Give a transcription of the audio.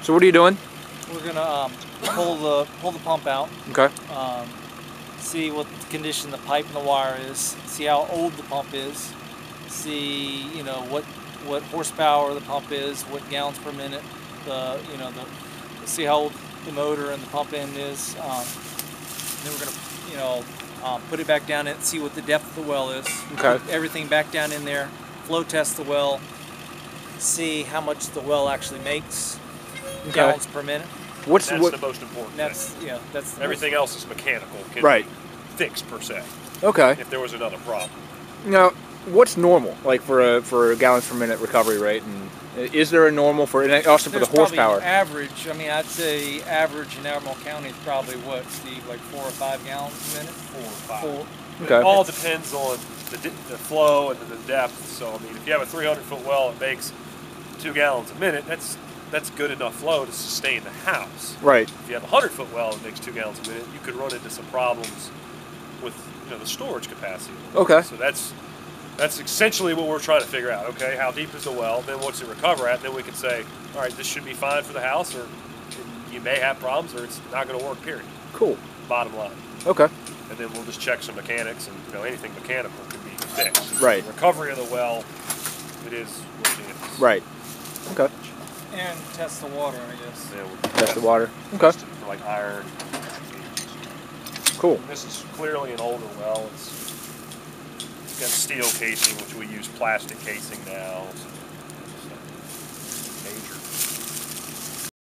So what are you doing? We're gonna pull the pump out. Okay. See what condition the pipe and the wire is. See how old the pump is. See, you know, what horsepower the pump is, what gallons per minute. See how old the motor and the pump end is. Then we're gonna, put it back down and see what the depth of the well is. Okay. Put everything back down in there. Flow test the well. See how much the well actually makes. Okay. Gallons per minute. That's the most important thing. That's everything else is mechanical. Can right. be fixed per se. Okay. If there was another problem. Now, what's normal, like for a gallons per minute recovery rate, and is there a normal for, and also for the horsepower? Average. I mean, I'd say average in Albemarle County is probably what, Steve, like 4 or 5 gallons a minute. 4 or 5. 4. Okay. It all depends on the flow and the depth. So I mean, if you have a 300-foot well, it makes 2 gallons a minute. That's good enough flow to sustain the house. Right. If you have a 100-foot well that makes 2 gallons a minute, you could run into some problems with the storage capacity. Okay. So that's essentially what we're trying to figure out. Okay, how deep is the well? Then what's it recover at? And then we can say, all right, this should be fine for the house, or you may have problems, or it's not going to work. Period. Cool. Bottom line. Okay. And then we'll just check some mechanics, and anything mechanical can be fixed. Right. The recovery of the well, it is what it is. Right. Okay. And test the water, I guess. Yeah, we'll Test the water. Okay. for like iron. Cool. And this is clearly an older well. It's got steel casing, which we use plastic casing now. So major